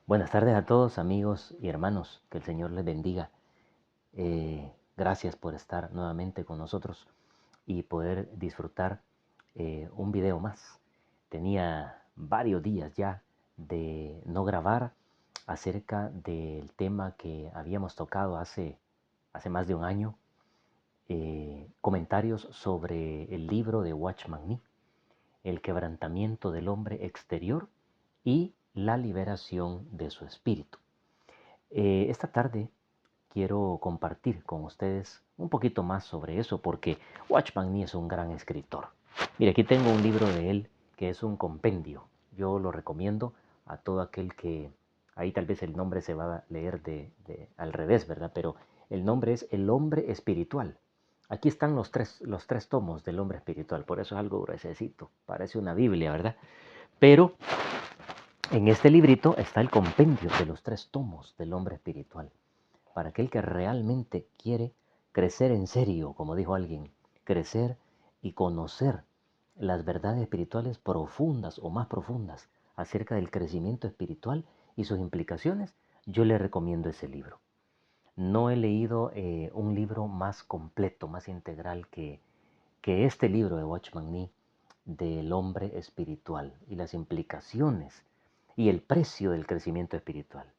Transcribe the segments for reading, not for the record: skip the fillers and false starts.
Buenas tardes a todos, amigos y hermanos. Que el Señor les bendiga. Gracias por estar nuevamente con nosotros y poder disfrutar un video más. Tenía varios días ya de no grabar acerca del tema que habíamos tocado hace más de un año. Comentarios sobre el libro de Watchman Nee, El quebrantamiento del hombre exterior y la liberación de su espíritu. Esta tarde quiero compartir con ustedes un poquito más sobre eso porque Watchman Nee es un gran escritor. Mire, aquí tengo un libro de él que es un compendio. Yo lo recomiendo a todo aquel que, ahí tal vez el nombre se va a leer al revés, ¿verdad? Pero el nombre es El hombre espiritual. Aquí están los tres tomos del hombre espiritual, por eso es algo gruesecito, parece una Biblia, ¿verdad? Pero en este librito está el compendio de los 3 tomos del hombre espiritual. Para aquel que realmente quiere crecer en serio, como dijo alguien, crecer y conocer las verdades espirituales profundas o más profundas acerca del crecimiento espiritual y sus implicaciones, yo le recomiendo ese libro. No he leído un libro más completo, más integral que este libro de Watchman Nee del hombre espiritual y las implicaciones y el precio del crecimiento espiritual.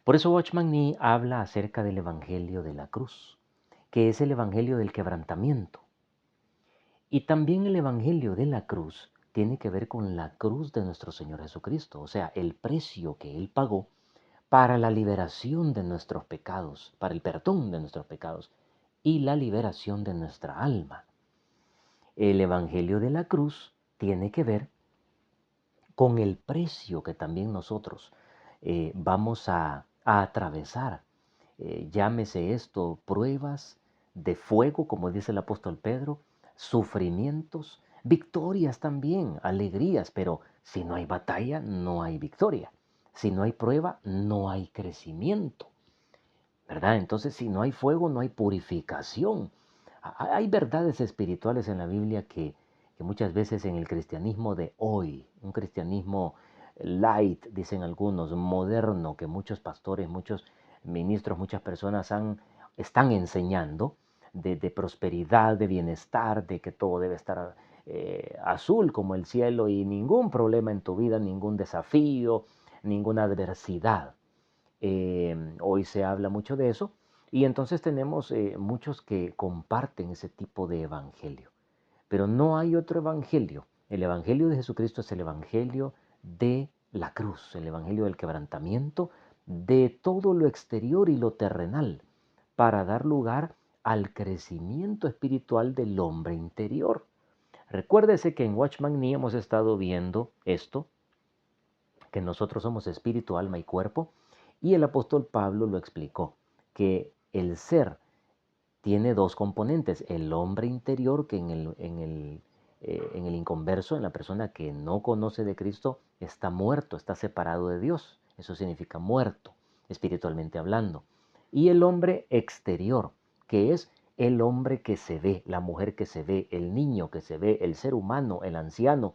Por eso Watchman Nee habla acerca del Evangelio de la cruz, que es el Evangelio del quebrantamiento. Y también el Evangelio de la cruz tiene que ver con la cruz de nuestro Señor Jesucristo, o sea, el precio que Él pagó para la liberación de nuestros pecados, para el perdón de nuestros pecados y la liberación de nuestra alma. El Evangelio de la cruz tiene que ver con el precio que también nosotros vamos a atravesar. Llámese esto pruebas de fuego, como dice el apóstol Pedro, sufrimientos, victorias también, alegrías, pero si no hay batalla, no hay victoria. Si no hay prueba, no hay crecimiento, ¿verdad? Entonces, si no hay fuego, no hay purificación. Hay verdades espirituales en la Biblia que muchas veces en el cristianismo de hoy, un cristianismo light, dicen algunos, moderno, que muchos pastores, muchos ministros, muchas personas están enseñando de prosperidad, de bienestar, de que todo debe estar azul como el cielo y ningún problema en tu vida, ningún desafío, ninguna adversidad. Hoy se habla mucho de eso y entonces tenemos muchos que comparten ese tipo de evangelio. Pero no hay otro evangelio. El evangelio de Jesucristo es el evangelio de la cruz, el evangelio del quebrantamiento, de todo lo exterior y lo terrenal, para dar lugar al crecimiento espiritual del hombre interior. Recuérdese que en Watchman Nee hemos estado viendo esto, que nosotros somos espíritu, alma y cuerpo, y el apóstol Pablo lo explicó, que el ser tiene 2 componentes, el hombre interior, que en el inconverso, en la persona que no conoce de Cristo, está muerto, está separado de Dios. Eso significa muerto, espiritualmente hablando. Y el hombre exterior, que es el hombre que se ve, la mujer que se ve, el niño que se ve, el ser humano, el anciano,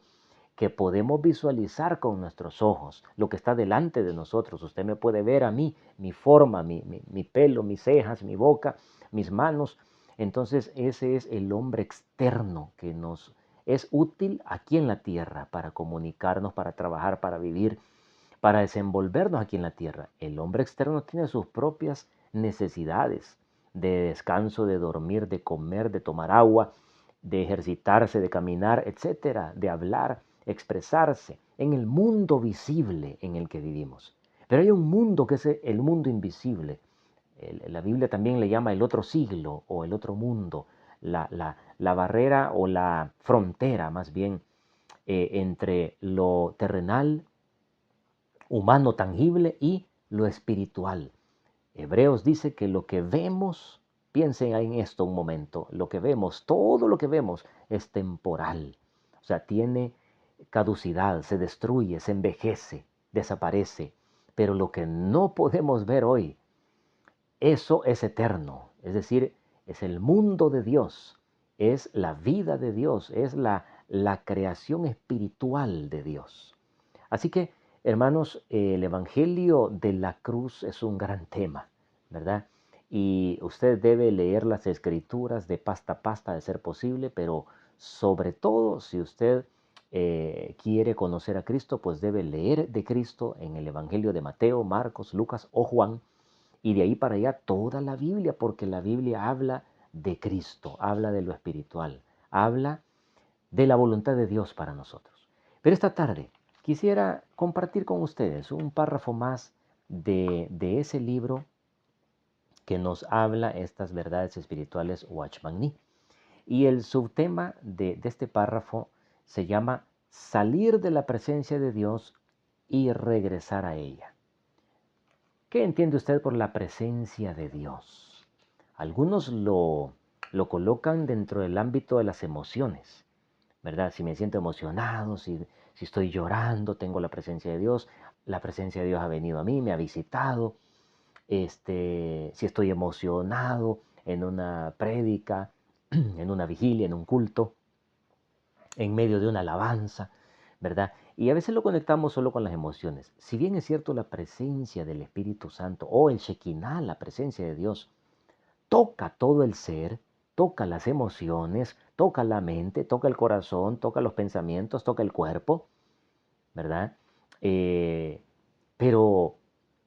que podemos visualizar con nuestros ojos, lo que está delante de nosotros. Usted me puede ver a mí, mi forma, mi pelo, mis cejas, mi boca, mis manos. Entonces ese es el hombre externo que nos es útil aquí en la tierra para comunicarnos, para trabajar, para vivir, para desenvolvernos aquí en la tierra. El hombre externo tiene sus propias necesidades de descanso, de dormir, de comer, de tomar agua, de ejercitarse, de caminar, etcétera, de hablar, expresarse en el mundo visible en el que vivimos. Pero hay un mundo que es el mundo invisible. La Biblia también le llama el otro siglo o el otro mundo, la barrera o la frontera más bien entre lo terrenal, humano, tangible y lo espiritual. Hebreos dice que lo que vemos, piensen en esto un momento, lo que vemos, todo lo que vemos es temporal. O sea, tiene caducidad, se destruye, se envejece, desaparece. Pero lo que no podemos ver hoy, eso es eterno. Es decir, es el mundo de Dios, es la vida de Dios, es la creación espiritual de Dios. Así que Hermanos, el Evangelio de la cruz es un gran tema, ¿verdad? Y usted debe leer las escrituras de pasta a pasta de ser posible, pero sobre todo si usted quiere conocer a Cristo, pues debe leer de Cristo en el Evangelio de Mateo, Marcos, Lucas o Juan, y de ahí para allá toda la Biblia, porque la Biblia habla de Cristo, habla de lo espiritual, habla de la voluntad de Dios para nosotros. Pero esta tarde quisiera compartir con ustedes un párrafo más de ese libro que nos habla estas verdades espirituales Watchman Nee. Y el subtema de este párrafo se llama Salir de la presencia de Dios y regresar a ella. ¿Qué entiende usted por la presencia de Dios? Algunos lo colocan dentro del ámbito de las emociones, ¿verdad? Si me siento emocionado, si estoy llorando, tengo la presencia de Dios. La presencia de Dios ha venido a mí, me ha visitado. Si estoy emocionado en una prédica, en una vigilia, en un culto, en medio de una alabanza, ¿verdad? Y a veces lo conectamos solo con las emociones. Si bien es cierto la presencia del Espíritu Santo o el Shekinah, la presencia de Dios, toca todo el ser, toca las emociones, toca la mente, toca el corazón, toca los pensamientos, toca el cuerpo, ¿verdad? Eh, pero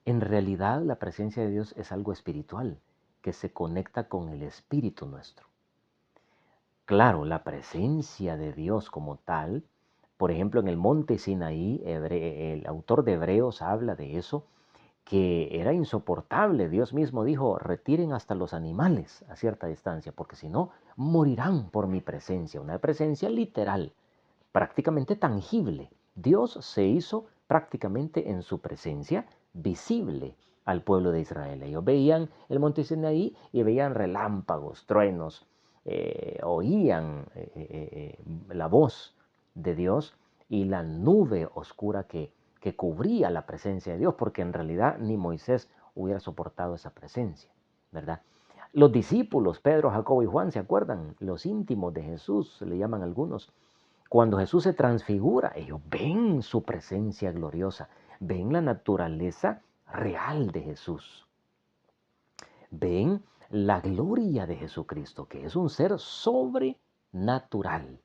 en realidad la presencia de Dios es algo espiritual que se conecta con el espíritu nuestro. Claro, la presencia de Dios como tal, por ejemplo, en el monte Sinaí, el autor de Hebreos habla de eso, que era insoportable. Dios mismo dijo, retiren hasta los animales a cierta distancia, porque si no, morirán por mi presencia. Una presencia literal, prácticamente tangible. Dios se hizo prácticamente en su presencia visible al pueblo de Israel. Ellos veían el monte Sinaí y veían relámpagos, truenos, oían la voz de Dios y la nube oscura que cubría la presencia de Dios, porque en realidad ni Moisés hubiera soportado esa presencia, ¿verdad? Los discípulos, Pedro, Jacobo y Juan, ¿se acuerdan? Los íntimos de Jesús, se le llaman algunos. Cuando Jesús se transfigura, ellos ven su presencia gloriosa, ven la naturaleza real de Jesús, ven la gloria de Jesucristo, que es un ser sobrenatural.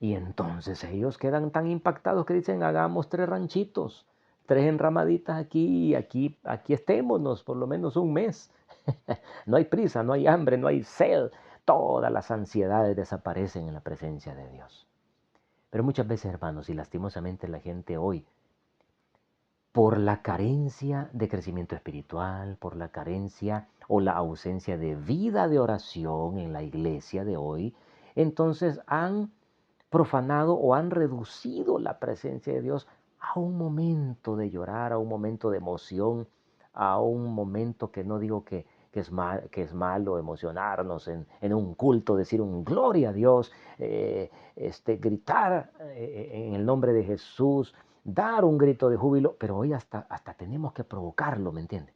Y entonces ellos quedan tan impactados que dicen, hagamos 3 ranchitos, 3 enramaditas aquí, aquí estémonos por lo menos un mes. No hay prisa, no hay hambre, no hay sed. Todas las ansiedades desaparecen en la presencia de Dios. Pero muchas veces, hermanos, y lastimosamente la gente hoy, por la carencia de crecimiento espiritual, por la carencia o la ausencia de vida de oración en la iglesia de hoy, entonces han profanado o han reducido la presencia de Dios a un momento de llorar, a un momento de emoción, a un momento que no digo que es malo emocionarnos en un culto, decir un gloria a Dios, gritar en el nombre de Jesús, dar un grito de júbilo, pero hoy hasta tenemos que provocarlo, ¿me entiende?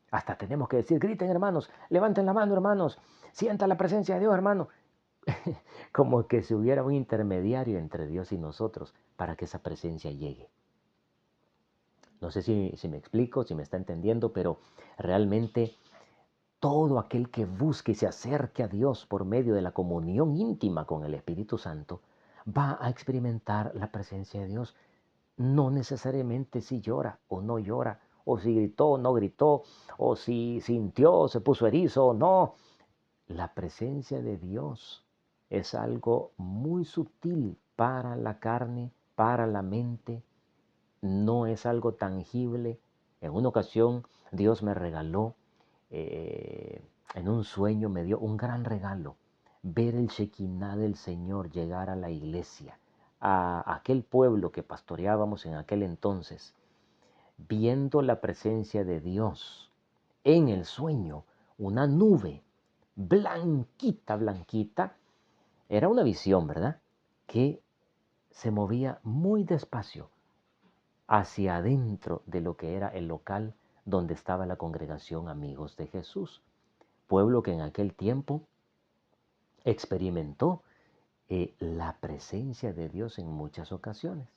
Hasta tenemos que decir, griten hermanos, levanten la mano hermanos, sientan la presencia de Dios hermano. Como que si hubiera un intermediario entre Dios y nosotros para que esa presencia llegue. No sé si me explico, si me está entendiendo, pero realmente todo aquel que busque y se acerque a Dios por medio de la comunión íntima con el Espíritu Santo va a experimentar la presencia de Dios. No necesariamente si llora o no llora, o si gritó o no gritó, o si sintió, se puso erizo o no. La presencia de Dios es algo muy sutil para la carne, para la mente, no es algo tangible. En una ocasión Dios me regaló, en un sueño me dio un gran regalo, ver el Shekinah del Señor llegar a la iglesia, a aquel pueblo que pastoreábamos en aquel entonces, viendo la presencia de Dios en el sueño, una nube blanquita, blanquita. Era una visión, ¿verdad? Que se movía muy despacio hacia adentro de lo que era el local donde estaba la congregación Amigos de Jesús, pueblo que en aquel tiempo experimentó la presencia de Dios en muchas ocasiones.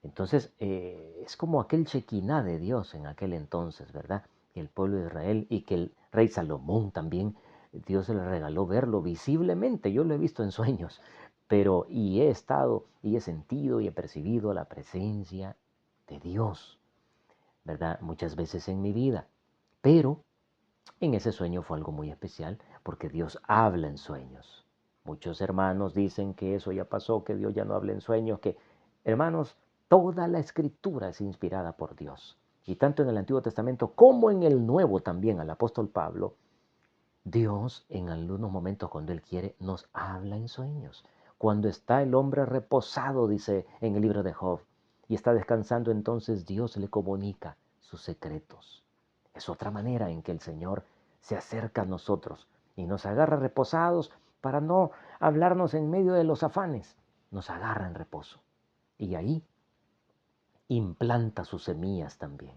Entonces, es como aquel Shekinah de Dios en aquel entonces, ¿verdad? Que el pueblo de Israel y que el rey Salomón también, Dios le regaló verlo visiblemente. Yo lo he visto en sueños, pero y he estado y he sentido y he percibido la presencia de Dios, ¿verdad? Muchas veces en mi vida. Pero en ese sueño fue algo muy especial porque Dios habla en sueños. Muchos hermanos dicen que eso ya pasó, que Dios ya no habla en sueños, que hermanos, toda la escritura es inspirada por Dios. Y tanto en el Antiguo Testamento como en el Nuevo también, al apóstol Pablo, Dios en algunos momentos cuando Él quiere nos habla en sueños. Cuando está el hombre reposado, dice en el libro de Job, y está descansando, entonces Dios le comunica sus secretos. Es otra manera en que el Señor se acerca a nosotros y nos agarra reposados para no hablarnos en medio de los afanes. Nos agarra en reposo y ahí implanta sus semillas también.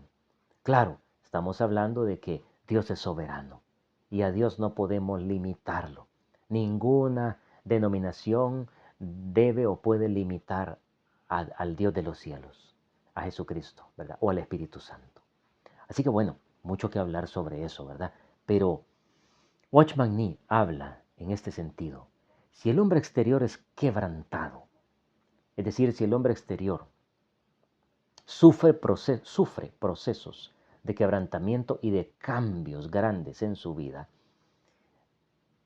Claro, estamos hablando de que Dios es soberano y a Dios no podemos limitarlo. Ninguna denominación debe o puede limitar al Dios de los cielos, a Jesucristo, ¿verdad? O al Espíritu Santo. Así que bueno, mucho que hablar sobre eso, ¿verdad? Pero Watchman Nee habla en este sentido. Si el hombre exterior es quebrantado, es decir, si el hombre exterior sufre procesos de quebrantamiento y de cambios grandes en su vida,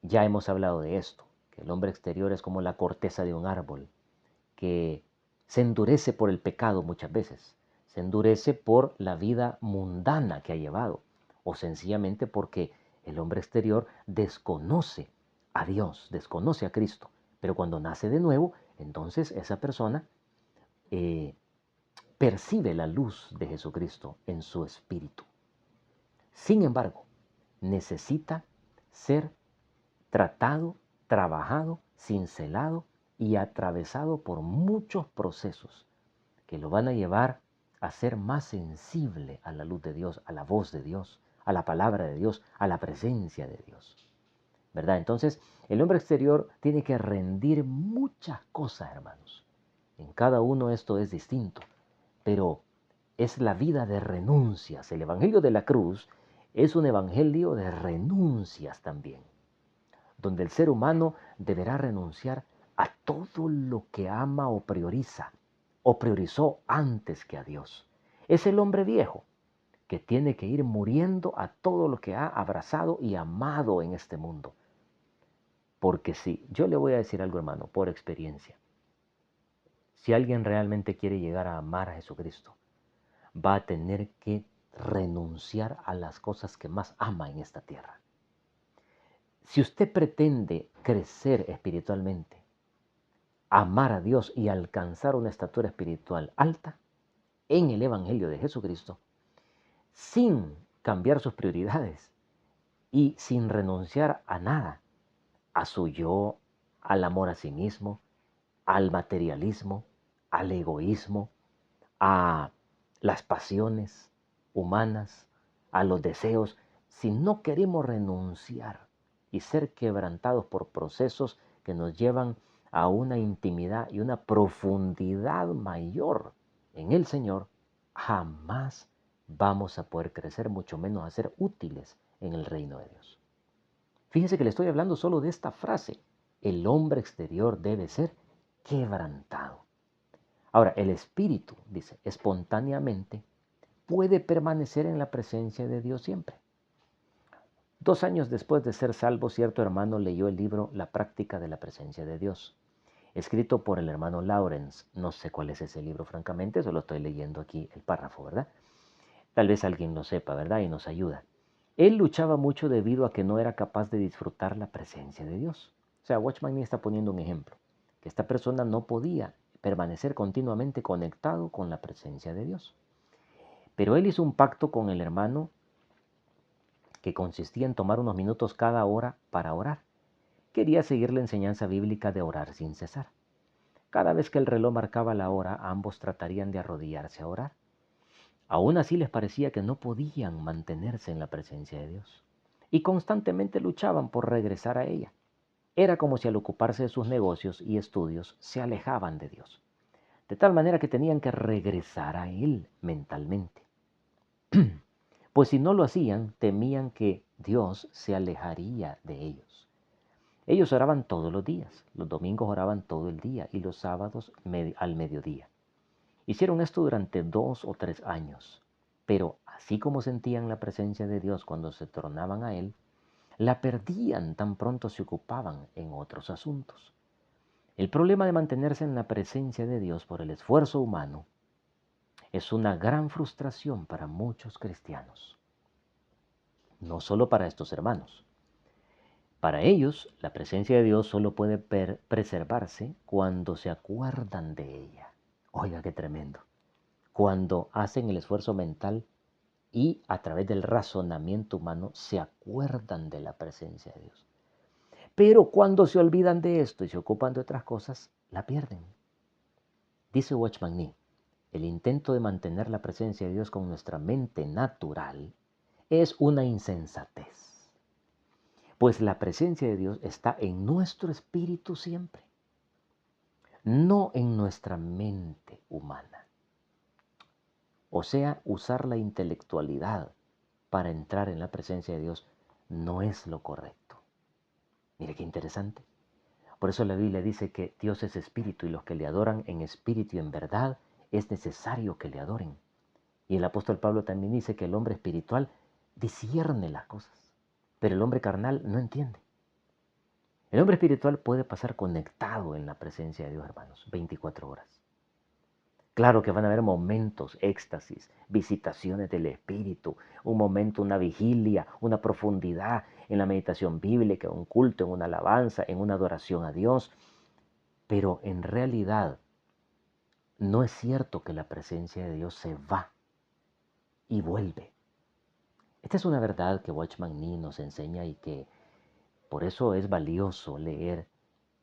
ya hemos hablado de esto, que el hombre exterior es como la corteza de un árbol, que se endurece por el pecado muchas veces, se endurece por la vida mundana que ha llevado, o sencillamente porque el hombre exterior desconoce a Dios, desconoce a Cristo, pero cuando nace de nuevo, entonces esa persona eh, percibe la luz de Jesucristo en su espíritu. Sin embargo, necesita ser tratado, trabajado, cincelado y atravesado por muchos procesos que lo van a llevar a ser más sensible a la luz de Dios, a la voz de Dios, a la palabra de Dios, a la presencia de Dios. ¿Verdad? Entonces, el hombre exterior tiene que rendir muchas cosas, hermanos. En cada uno esto es distinto, pero es la vida de renuncias. El Evangelio de la cruz es un evangelio de renuncias también, donde el ser humano deberá renunciar a todo lo que ama o prioriza, o priorizó antes que a Dios. Es el hombre viejo que tiene que ir muriendo a todo lo que ha abrazado y amado en este mundo. Porque sí, yo le voy a decir algo, hermano, por experiencia. Si alguien realmente quiere llegar a amar a Jesucristo, va a tener que renunciar a las cosas que más ama en esta tierra. Si usted pretende crecer espiritualmente, amar a Dios y alcanzar una estatura espiritual alta en el Evangelio de Jesucristo, sin cambiar sus prioridades y sin renunciar a nada, a su yo, al amor a sí mismo, al materialismo, al egoísmo, a las pasiones humanas, a los deseos, si no queremos renunciar y ser quebrantados por procesos que nos llevan a una intimidad y una profundidad mayor en el Señor, jamás vamos a poder crecer, mucho menos a ser útiles en el reino de Dios. Fíjense que le estoy hablando solo de esta frase. El hombre exterior debe ser quebrantado. Ahora, el espíritu, dice, espontáneamente puede permanecer en la presencia de Dios siempre. 2 años después de ser salvo, cierto hermano leyó el libro La práctica de la presencia de Dios, escrito por el hermano Lawrence. No sé cuál es ese libro, francamente, solo estoy leyendo aquí el párrafo, ¿verdad? Tal vez alguien lo sepa, ¿verdad? Y nos ayuda. Él luchaba mucho debido a que no era capaz de disfrutar la presencia de Dios. O sea, Watchman está poniendo un ejemplo, que esta persona no podía permanecer continuamente conectado con la presencia de Dios. Pero él hizo un pacto con el hermano que consistía en tomar unos minutos cada hora para orar. Quería seguir la enseñanza bíblica de orar sin cesar. Cada vez que el reloj marcaba la hora, ambos tratarían de arrodillarse a orar. Aún así les parecía que no podían mantenerse en la presencia de Dios y constantemente luchaban por regresar a ella. Era como si al ocuparse de sus negocios y estudios se alejaban de Dios. de tal manera que tenían que regresar a Él mentalmente. Pues si no lo hacían, temían que Dios se alejaría de ellos. Ellos oraban todos los días, los domingos oraban todo el día y los sábados al mediodía. Hicieron esto durante 2 o 3 años, pero así como sentían la presencia de Dios cuando se tornaban a Él, la perdían tan pronto se ocupaban en otros asuntos. El problema de mantenerse en la presencia de Dios por el esfuerzo humano es una gran frustración para muchos cristianos, no solo para estos hermanos. Para ellos, la presencia de Dios solo puede preservarse cuando se acuerdan de ella. Oiga, qué tremendo. Cuando hacen el esfuerzo mental y a través del razonamiento humano se acuerdan de la presencia de Dios. Pero cuando se olvidan de esto y se ocupan de otras cosas, la pierden. Dice Watchman Nee, el intento de mantener la presencia de Dios con nuestra mente natural es una insensatez. Pues la presencia de Dios está en nuestro espíritu siempre, no en nuestra mente humana. O sea, usar la intelectualidad para entrar en la presencia de Dios no es lo correcto. Mire qué interesante. Por eso la Biblia dice que Dios es espíritu y los que le adoran en espíritu y en verdad es necesario que le adoren. Y el apóstol Pablo también dice que el hombre espiritual discierne las cosas, pero el hombre carnal no entiende. El hombre espiritual puede pasar conectado en la presencia de Dios, hermanos, 24 horas. Claro que van a haber momentos, éxtasis, visitaciones del Espíritu, un momento, una vigilia, una profundidad en la meditación bíblica, un culto, en una alabanza, en una adoración a Dios. Pero en realidad no es cierto que la presencia de Dios se va y vuelve. Esta es una verdad que Watchman Nee nos enseña y que por eso es valioso leer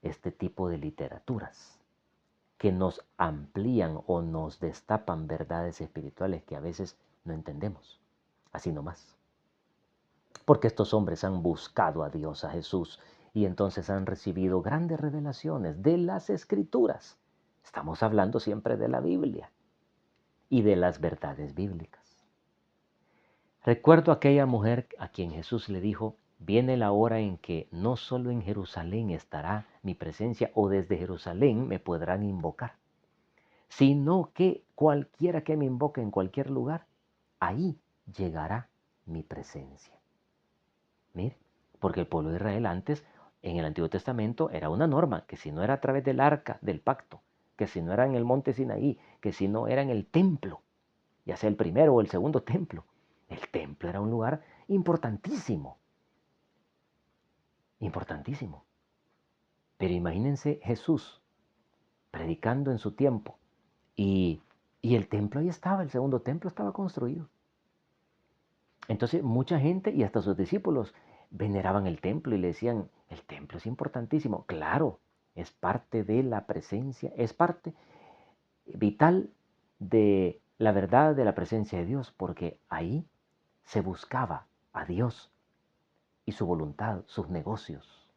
este tipo de literaturas que nos amplían o nos destapan verdades espirituales que a veces no entendemos, así nomás. Porque estos hombres han buscado a Dios, a Jesús, y entonces han recibido grandes revelaciones de las Escrituras. Estamos hablando siempre de la Biblia y de las verdades bíblicas. Recuerdo aquella mujer a quien Jesús le dijo, viene la hora en que no solo en Jerusalén estará mi presencia o desde Jerusalén me podrán invocar, sino que cualquiera que me invoque en cualquier lugar, ahí llegará mi presencia. Mire, porque el pueblo de Israel antes, en el Antiguo Testamento, era una norma, que si no era a través del arca del pacto, que si no era en el monte Sinaí, que si no era en el templo, ya sea el primero o el segundo templo. El templo era un lugar importantísimo, importantísimo. Pero imagínense Jesús predicando en su tiempo y, y el templo ahí estaba, el segundo templo estaba construido. Entonces mucha gente y hasta sus discípulos veneraban el templo y le decían, el templo es importantísimo. Claro, es parte de la presencia, es parte vital de la verdad de la presencia de Dios, porque ahí se buscaba a Dios y su voluntad, sus negocios.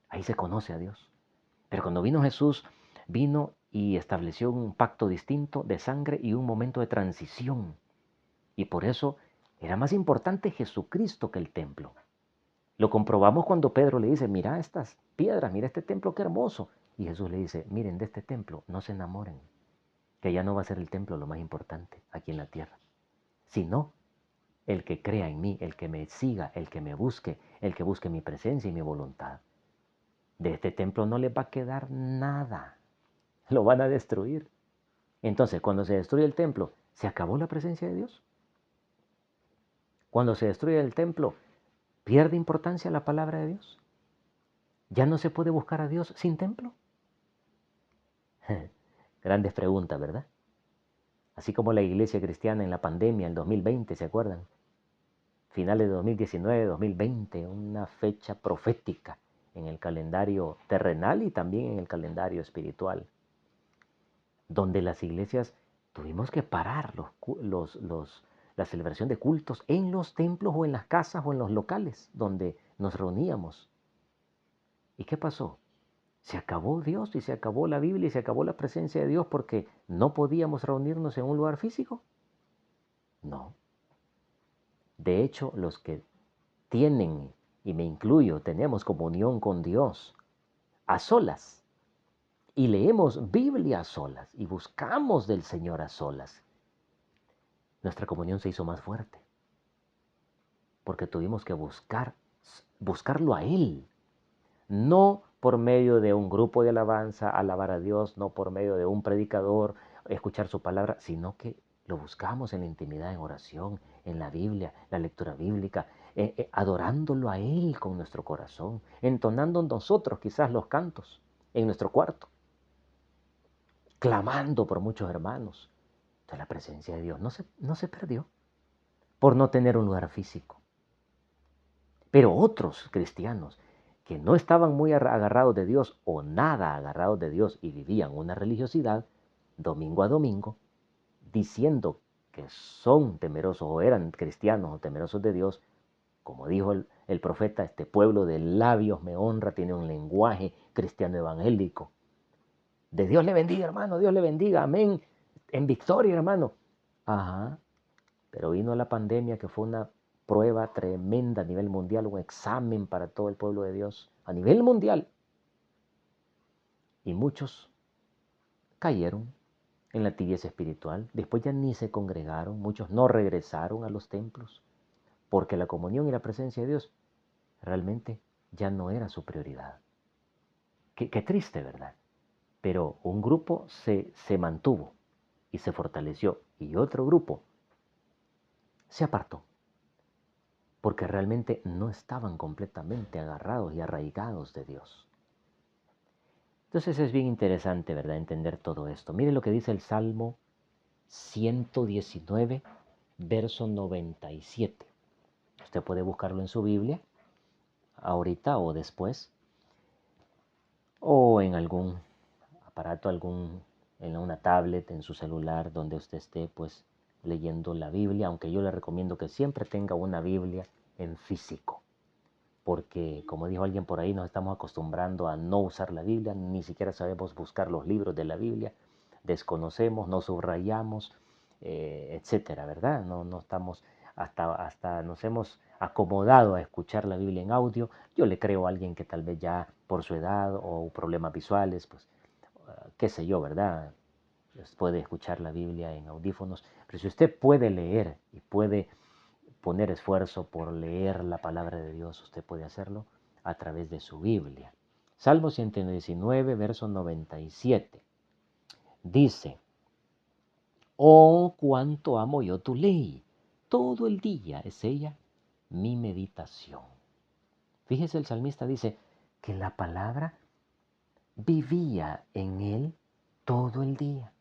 Ahí se conoce a Dios. Pero cuando vino Jesús, vino y estableció un pacto distinto de sangre y un momento de transición. Y por eso era más importante Jesucristo que el templo. Lo comprobamos cuando Pedro le dice, mira estas piedras, mira este templo, qué hermoso. Y Jesús le dice, miren, de este templo no se enamoren, que ya no va a ser el templo lo más importante aquí en la tierra, sino el que crea en mí, el que me siga, el que me busque, el que busque mi presencia y mi voluntad. De este templo no les va a quedar nada, lo van a destruir. Entonces, cuando se destruye el templo, ¿se acabó la presencia de Dios? Cuando se destruye el templo, ¿pierde importancia la palabra de Dios? ¿Ya no se puede buscar a Dios sin templo? Grandes preguntas, ¿verdad? Así como la iglesia cristiana en la pandemia, el 2020, ¿se acuerdan? Finales de 2019, 2020, una fecha profética en el calendario terrenal y también en el calendario espiritual, donde las iglesias tuvimos que parar la celebración de cultos en los templos o en las casas o en los locales donde nos reuníamos. ¿Y qué pasó? Se acabó Dios y se acabó la Biblia y se acabó la presencia de Dios porque no podíamos reunirnos en un lugar físico. No. De hecho, los que tienen, y me incluyo, tenemos comunión con Dios a solas y leemos Biblia a solas y buscamos del Señor a solas, nuestra comunión se hizo más fuerte porque tuvimos que buscarlo a Él, no por medio de un grupo de alabanza, alabar a Dios, no por medio de un predicador, escuchar su palabra, sino que lo buscamos en la intimidad, en oración, en la Biblia, la lectura bíblica, adorándolo a Él con nuestro corazón, entonando nosotros quizás los cantos en nuestro cuarto, clamando por muchos hermanos. Entonces la presencia de Dios no se perdió por no tener un lugar físico. Pero otros cristianos que no estaban muy agarrados de Dios o nada agarrados de Dios y vivían una religiosidad domingo a domingo, diciendo que son temerosos o eran cristianos o temerosos de Dios, como dijo el profeta, este pueblo de labios me honra, tiene un lenguaje cristiano evangélico. De Dios le bendiga, hermano, Dios le bendiga, amén, en victoria, hermano. Ajá, pero vino la pandemia que fue una prueba tremenda a nivel mundial, un examen para todo el pueblo de Dios a nivel mundial. Y muchos cayeron en la tibieza espiritual. Después ya ni se congregaron, muchos no regresaron a los templos, porque la comunión y la presencia de Dios realmente ya no era su prioridad. Qué triste, ¿verdad? Pero un grupo se mantuvo y se fortaleció y otro grupo se apartó, porque realmente no estaban completamente agarrados y arraigados de Dios. Entonces es bien interesante, ¿verdad?, entender todo esto. Mire lo que dice el Salmo 119, verso 97. Usted puede buscarlo en su Biblia, ahorita o después, o en algún aparato, en una tablet, en su celular, donde usted esté pues leyendo la Biblia, aunque yo le recomiendo que siempre tenga una Biblia en físico, porque como dijo alguien por ahí, nos estamos acostumbrando a no usar la Biblia, ni siquiera sabemos buscar los libros de la Biblia, desconocemos, no subrayamos, etcétera, ¿verdad? No estamos, hasta nos hemos acomodado a escuchar la Biblia en audio. Yo le creo a alguien que tal vez ya por su edad o problemas visuales, pues qué sé yo, ¿verdad? Puede escuchar la Biblia en audífonos, pero si usted puede leer y puede poner esfuerzo por leer la palabra de Dios, usted puede hacerlo a través de su Biblia. Salmo 119, verso 97. Dice, oh, cuánto amo yo tu ley. Todo el día es ella mi meditación. Fíjese, el salmista dice que la palabra vivía en él todo el día.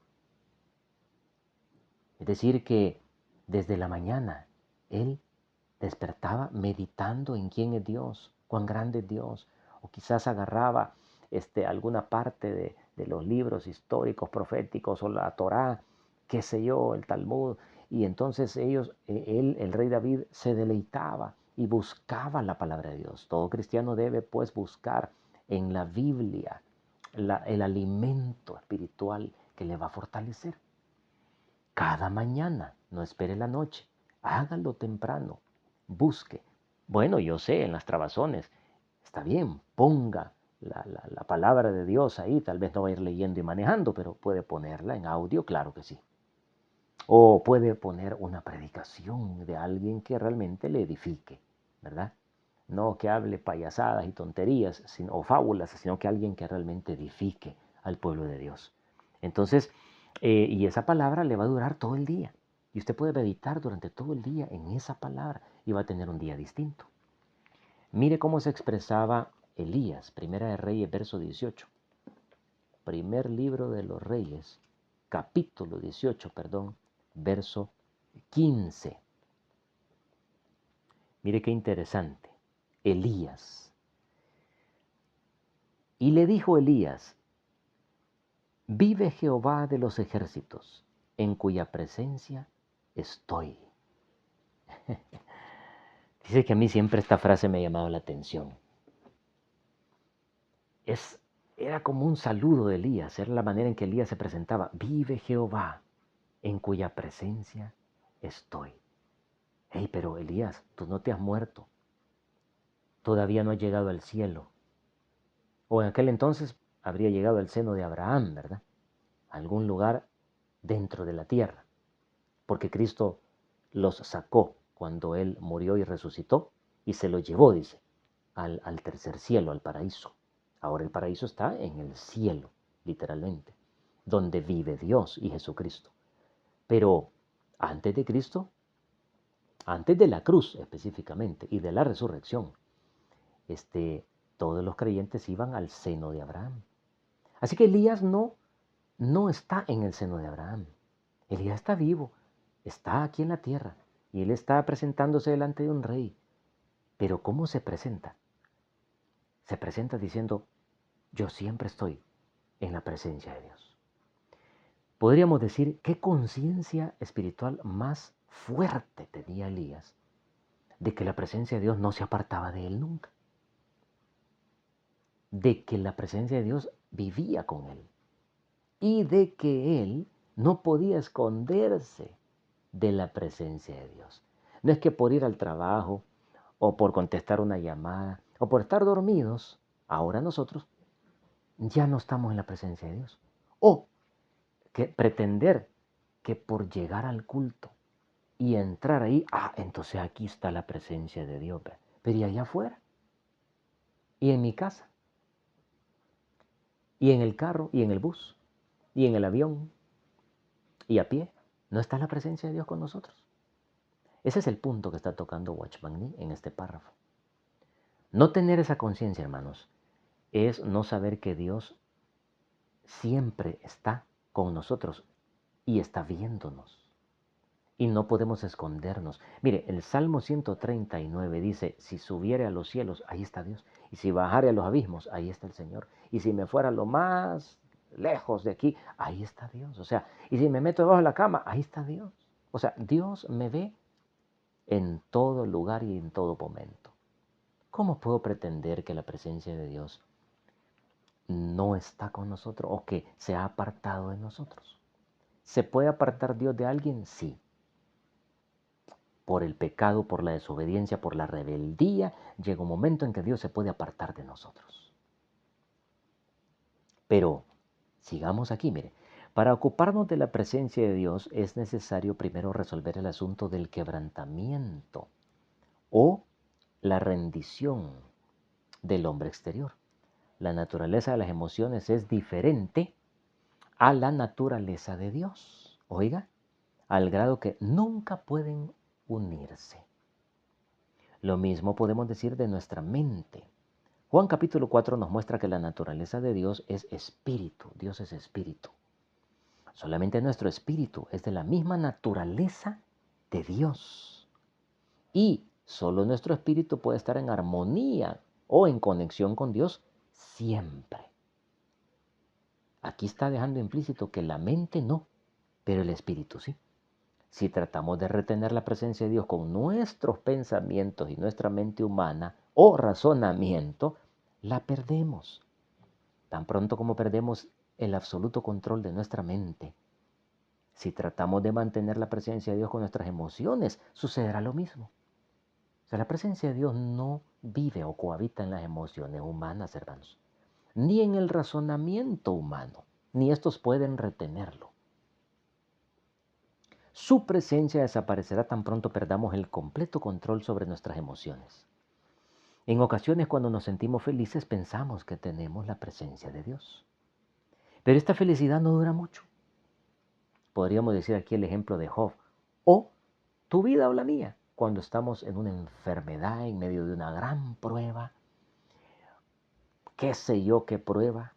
Es decir, que desde la mañana él despertaba meditando en quién es Dios, cuán grande es Dios, o quizás agarraba alguna parte de los libros históricos, proféticos, o la Torá, qué sé yo, el Talmud, y entonces él, el rey David, se deleitaba y buscaba la palabra de Dios. Todo cristiano debe pues buscar en la Biblia el alimento espiritual que le va a fortalecer. Cada mañana, no espere la noche, hágalo temprano, busque. Bueno, yo sé, en las trabazones, está bien, ponga la palabra de Dios ahí, tal vez no va a ir leyendo y manejando, pero puede ponerla en audio, claro que sí. O puede poner una predicación de alguien que realmente le edifique, ¿verdad? No que hable payasadas y tonterías o fábulas, sino que alguien que realmente edifique al pueblo de Dios. Entonces, y esa palabra le va a durar todo el día. Y usted puede meditar durante todo el día en esa palabra y va a tener un día distinto. Mire cómo se expresaba Elías, Primera de Reyes, verso 18. Primer libro de los Reyes, capítulo 18, perdón, verso 15. Mire qué interesante. Elías. Y le dijo Elías, vive Jehová de los ejércitos, en cuya presencia estoy. Dice que a mí siempre esta frase me ha llamado la atención. Es Era como un saludo de Elías, era la manera en que Elías se presentaba. Vive Jehová, en cuya presencia estoy. Hey, pero Elías, tú no te has muerto. Todavía no has llegado al cielo. O en aquel entonces habría llegado al seno de Abraham, ¿verdad? A algún lugar dentro de la tierra. Porque Cristo los sacó cuando Él murió y resucitó y se los llevó, dice, al tercer cielo, al paraíso. Ahora el paraíso está en el cielo, literalmente, donde vive Dios y Jesucristo. Pero antes de Cristo, antes de la cruz específicamente y de la resurrección, todos los creyentes iban al seno de Abraham. Así que Elías no está en el seno de Abraham. Elías está vivo, está aquí en la tierra y él está presentándose delante de un rey. Pero ¿cómo se presenta? Se presenta diciendo, yo siempre estoy en la presencia de Dios. Podríamos decir, ¿qué conciencia espiritual más fuerte tenía Elías de que la presencia de Dios no se apartaba de él nunca? De que la presencia de Dios vivía con él y de que él no podía esconderse de la presencia de Dios. No es que por ir al trabajo o por contestar una llamada o por estar dormidos, ahora nosotros ya no estamos en la presencia de Dios. O que pretender que por llegar al culto y entrar ahí, entonces aquí está la presencia de Dios. Pero y allá afuera, y en mi casa, y en el carro, y en el bus, y en el avión, y a pie, ¿no está la presencia de Dios con nosotros? Ese es el punto que está tocando Watchman Nee en este párrafo. No tener esa conciencia, hermanos, es no saber que Dios siempre está con nosotros y está viéndonos. Y no podemos escondernos. Mire, el Salmo 139 dice, si subiere a los cielos, ahí está Dios. Y si bajare a los abismos, ahí está el Señor. Y si me fuera lo más lejos de aquí, ahí está Dios. O sea, y si me meto debajo de la cama, ahí está Dios. O sea, Dios me ve en todo lugar y en todo momento. ¿Cómo puedo pretender que la presencia de Dios no está con nosotros o que se ha apartado de nosotros? ¿Se puede apartar Dios de alguien? Sí. Por el pecado, por la desobediencia, por la rebeldía, llega un momento en que Dios se puede apartar de nosotros. Pero sigamos aquí, mire. Para ocuparnos de la presencia de Dios es necesario primero resolver el asunto del quebrantamiento o la rendición del hombre exterior. La naturaleza de las emociones es diferente a la naturaleza de Dios. Oiga, al grado que nunca pueden unirse. Lo mismo podemos decir de nuestra mente. Juan capítulo 4 nos muestra que la naturaleza de Dios es espíritu. Dios es espíritu. Solamente nuestro espíritu es de la misma naturaleza de Dios. Y solo nuestro espíritu puede estar en armonía o en conexión con Dios siempre. Aquí está dejando implícito que la mente no, pero el espíritu sí. Si tratamos de retener la presencia de Dios con nuestros pensamientos y nuestra mente humana o razonamiento, la perdemos. Tan pronto como perdemos el absoluto control de nuestra mente, si tratamos de mantener la presencia de Dios con nuestras emociones, sucederá lo mismo. O sea, la presencia de Dios no vive o cohabita en las emociones humanas, hermanos, ni en el razonamiento humano, ni estos pueden retenerlo. Su presencia desaparecerá tan pronto perdamos el completo control sobre nuestras emociones. En ocasiones cuando nos sentimos felices pensamos que tenemos la presencia de Dios. Pero esta felicidad no dura mucho. Podríamos decir aquí el ejemplo de Job. O tu vida o la mía, cuando estamos en una enfermedad, en medio de una gran prueba. ¿Qué sé yo qué prueba?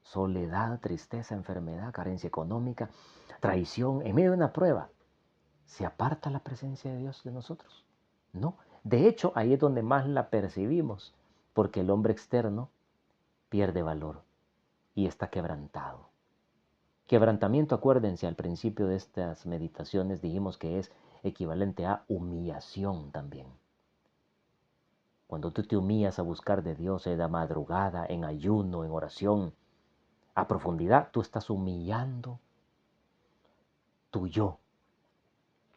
Soledad, tristeza, enfermedad, carencia económica, traición, en medio de una prueba. ¿Se aparta la presencia de Dios de nosotros? No. De hecho, ahí es donde más la percibimos, porque el hombre externo pierde valor y está quebrantado. Quebrantamiento, acuérdense, al principio de estas meditaciones dijimos que es equivalente a humillación también. Cuando tú te humillas a buscar de Dios en la madrugada, en ayuno, en oración, a profundidad, tú estás humillando tu yo,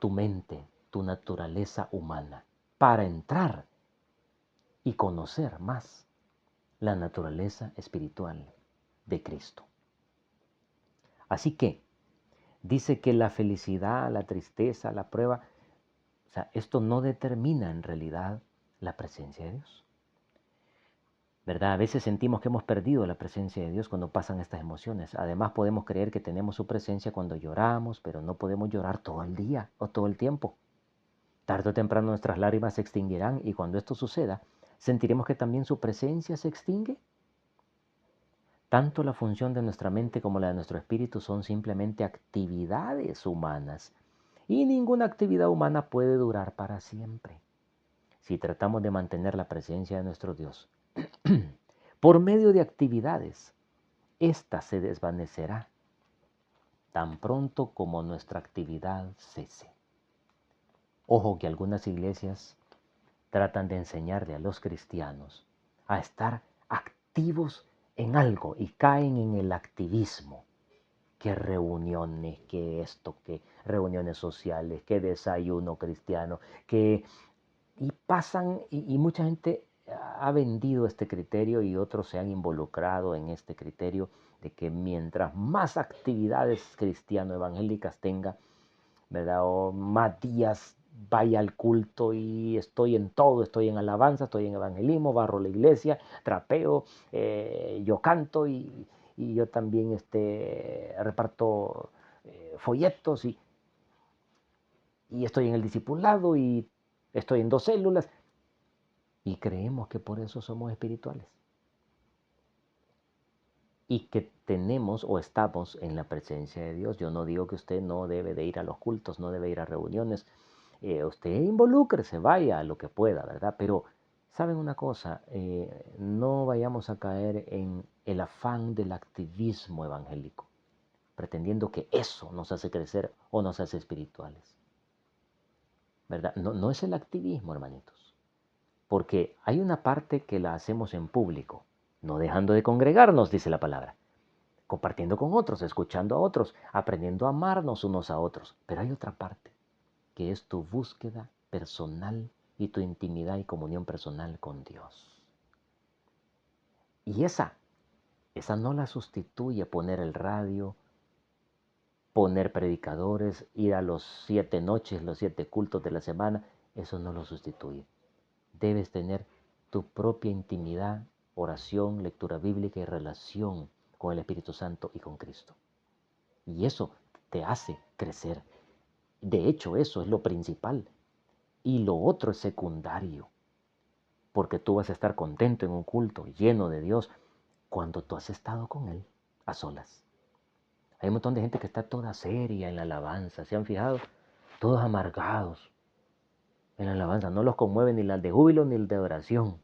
tu mente, tu naturaleza humana, para entrar y conocer más la naturaleza espiritual de Cristo. Así que dice que la felicidad, la tristeza, la prueba, o sea, esto no determina en realidad la presencia de Dios. ¿Verdad? A veces sentimos que hemos perdido la presencia de Dios cuando pasan estas emociones. Además podemos creer que tenemos su presencia cuando lloramos, pero no podemos llorar todo el día o todo el tiempo. Tarde o temprano nuestras lágrimas se extinguirán y cuando esto suceda, sentiremos que también su presencia se extingue. Tanto la función de nuestra mente como la de nuestro espíritu son simplemente actividades humanas y ninguna actividad humana puede durar para siempre. Si tratamos de mantener la presencia de nuestro Dios por medio de actividades, ésta se desvanecerá tan pronto como nuestra actividad cese. Ojo que algunas iglesias tratan de enseñarle a los cristianos a estar activos en algo y caen en el activismo. Que reuniones, que esto, que reuniones sociales, que desayuno cristiano, que... Y pasan, y mucha gente ha vendido este criterio y otros se han involucrado en este criterio de que mientras más actividades cristiano-evangélicas tenga, ¿verdad? O más días vaya al culto y estoy en todo, estoy en alabanza, estoy en evangelismo, barro la iglesia, trapeo, yo canto y yo también reparto folletos y estoy en el discipulado y estoy en 2 células y creemos que por eso somos espirituales y que tenemos o estamos en la presencia de Dios. Yo no digo que usted no debe de ir a los cultos, no debe ir a reuniones. Usted involúcrese, vaya a lo que pueda, ¿verdad? Pero, ¿saben una cosa? No vayamos a caer en el afán del activismo evangélico, pretendiendo que eso nos hace crecer o nos hace espirituales, ¿verdad? No, no es el activismo, hermanitos, porque hay una parte que la hacemos en público, no dejando de congregarnos, dice la palabra, compartiendo con otros, escuchando a otros, aprendiendo a amarnos unos a otros. Pero hay otra parte, que es tu búsqueda personal y tu intimidad y comunión personal con Dios. Y esa no la sustituye poner el radio, poner predicadores, ir a los 7 noches, los 7 cultos de la semana. Eso no lo sustituye. Debes tener tu propia intimidad, oración, lectura bíblica y relación con el Espíritu Santo y con Cristo. Y eso te hace crecer. De hecho, eso es lo principal. Y lo otro es secundario. Porque tú vas a estar contento en un culto lleno de Dios cuando tú has estado con Él a solas. Hay un montón de gente que está toda seria en la alabanza. ¿Se han fijado? Todos amargados en la alabanza. No los conmueve ni la de júbilo ni el de oración.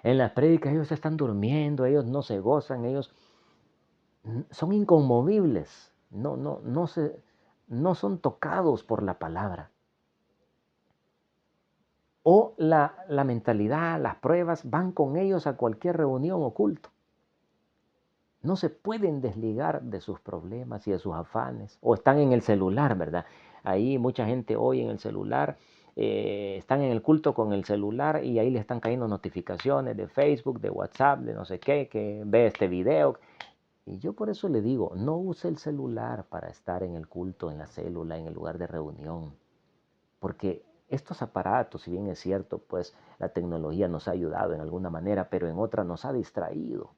En las prédicas ellos están durmiendo, ellos no se gozan, ellos son inconmovibles, no son tocados por la palabra. O la mentalidad, las pruebas van con ellos a cualquier reunión o culto. No se pueden desligar de sus problemas y de sus afanes. O están en el celular, ¿verdad? Ahí mucha gente hoy en el celular, están en el culto con el celular y ahí le están cayendo notificaciones de Facebook, de WhatsApp, de no sé qué, que ve este video. Y yo por eso le digo, no use el celular para estar en el culto, en la célula, en el lugar de reunión. Porque estos aparatos, si bien es cierto, pues la tecnología nos ha ayudado en alguna manera, pero en otra nos ha distraído.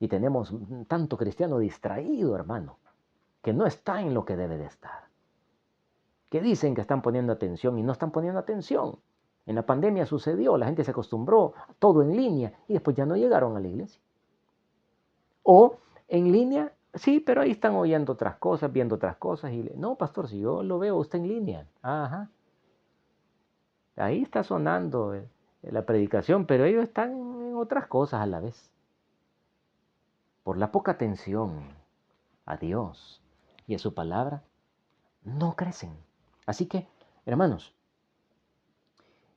Y tenemos tanto cristiano distraído, hermano, que no está en lo que debe de estar. Que dicen que están poniendo atención y no están poniendo atención. En la pandemia sucedió, la gente se acostumbró a todo en línea y después ya no llegaron a la iglesia. O en línea, sí, pero ahí están oyendo otras cosas, viendo otras cosas. No, pastor, si yo lo veo, usted en línea. Ajá. Ahí está sonando la predicación, pero ellos están en otras cosas a la vez. Por la poca atención a Dios y a su palabra, no crecen. Así que, hermanos,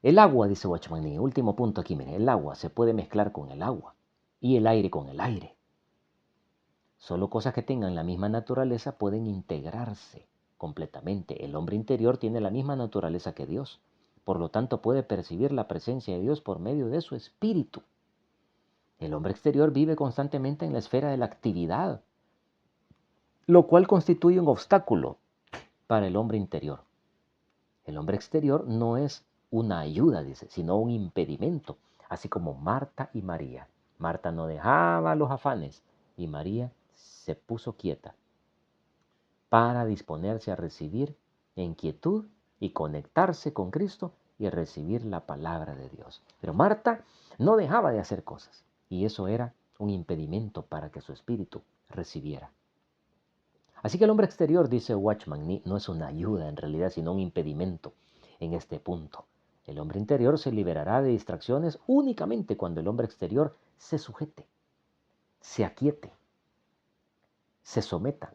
El agua, dice Watchman Nee, último punto aquí, mire, el agua se puede mezclar con el agua y el aire con el aire. Solo cosas que tengan la misma naturaleza pueden integrarse completamente. El hombre interior tiene la misma naturaleza que Dios. Por lo tanto, puede percibir la presencia de Dios por medio de su espíritu. El hombre exterior vive constantemente en la esfera de la actividad, lo cual constituye un obstáculo para el hombre interior. El hombre exterior no es una ayuda, dice, sino un impedimento, así como Marta y María. Marta no dejaba los afanes y María se puso quieta para disponerse a recibir en quietud y conectarse con Cristo y recibir la palabra de Dios. Pero Marta no dejaba de hacer cosas y eso era un impedimento para que su espíritu recibiera. Así que el hombre exterior, dice Watchman, no es una ayuda en realidad, sino un impedimento en este punto. El hombre interior se liberará de distracciones únicamente cuando el hombre exterior se sujete, se aquiete, se someta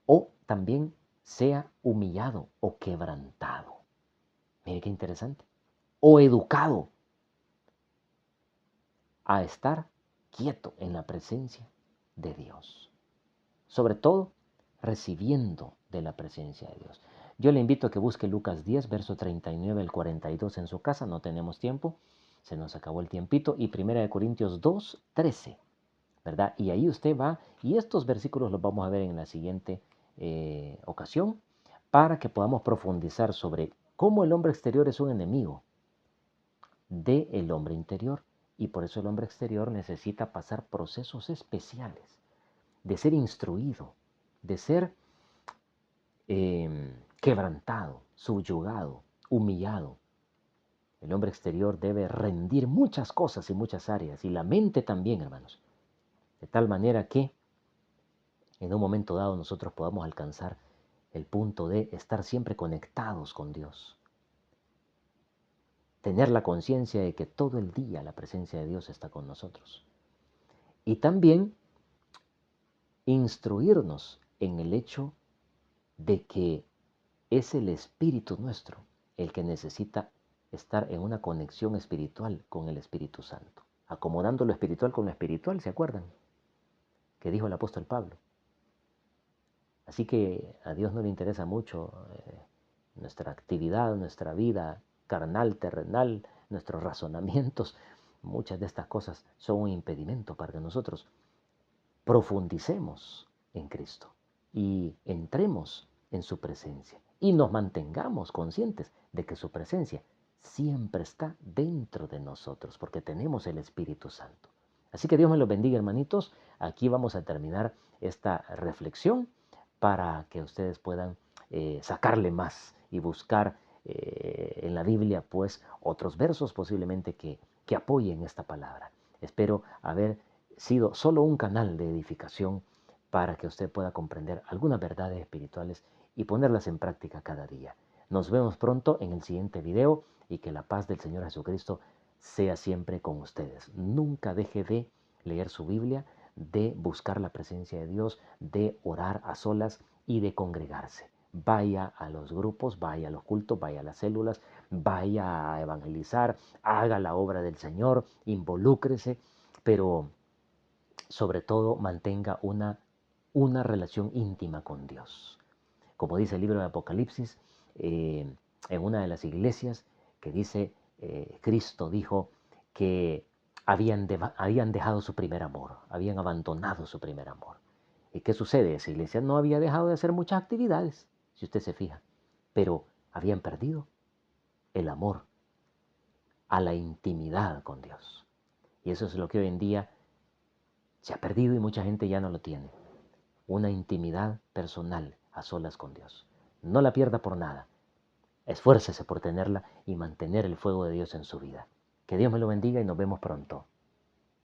o también sea humillado o quebrantado. Mire qué interesante. O educado a estar quieto en la presencia de Dios. Sobre todo, recibiendo de la presencia de Dios. Yo le invito a que busque Lucas 10, verso 39 al 42 en su casa. No tenemos tiempo, se nos acabó el tiempito. Y 1 Corintios 2, 13, ¿verdad? Y ahí usted va, y estos versículos los vamos a ver en la siguiente ocasión, para que podamos profundizar sobre cómo el hombre exterior es un enemigo del hombre interior. Y por eso el hombre exterior necesita pasar procesos especiales de ser instruido, de ser quebrantado, subyugado, humillado. El hombre exterior debe rendir muchas cosas y muchas áreas, y la mente también, hermanos, de tal manera que en un momento dado nosotros podamos alcanzar el punto de estar siempre conectados con Dios. Tener la conciencia de que todo el día la presencia de Dios está con nosotros. Y también instruirnos en el hecho de que es el espíritu nuestro el que necesita estar en una conexión espiritual con el Espíritu Santo. Acomodando lo espiritual con lo espiritual, ¿se acuerdan? Que dijo el apóstol Pablo. Así que a Dios no le interesa mucho nuestra actividad, nuestra vida carnal, terrenal, nuestros razonamientos. Muchas de estas cosas son un impedimento para que nosotros profundicemos en Cristo y entremos en su presencia y nos mantengamos conscientes de que su presencia siempre está dentro de nosotros porque tenemos el Espíritu Santo. Así que Dios me los bendiga, hermanitos. Aquí vamos a terminar esta reflexión para que ustedes puedan sacarle más y buscar en la Biblia pues otros versos posiblemente que apoyen esta palabra. Espero haber sido solo un canal de edificación para que usted pueda comprender algunas verdades espirituales y ponerlas en práctica cada día. Nos vemos pronto en el siguiente video y que la paz del Señor Jesucristo sea siempre con ustedes. Nunca deje de leer su Biblia, de buscar la presencia de Dios, de orar a solas y de congregarse. Vaya a los grupos, vaya a los cultos, vaya a las células, vaya a evangelizar, haga la obra del Señor, involúcrese, pero sobre todo mantenga una relación íntima con Dios. Como dice el libro de Apocalipsis, en una de las iglesias que dice, Cristo dijo que habían dejado su primer amor, habían abandonado su primer amor. ¿Y qué sucede? Esa iglesia no había dejado de hacer muchas actividades, si usted se fija, pero habían perdido el amor a la intimidad con Dios. Y eso es lo que hoy en día se ha perdido y mucha gente ya no lo tiene. Una intimidad personal a solas con Dios. No la pierda por nada. Esfuércese por tenerla y mantener el fuego de Dios en su vida. Que Dios me lo bendiga y nos vemos pronto.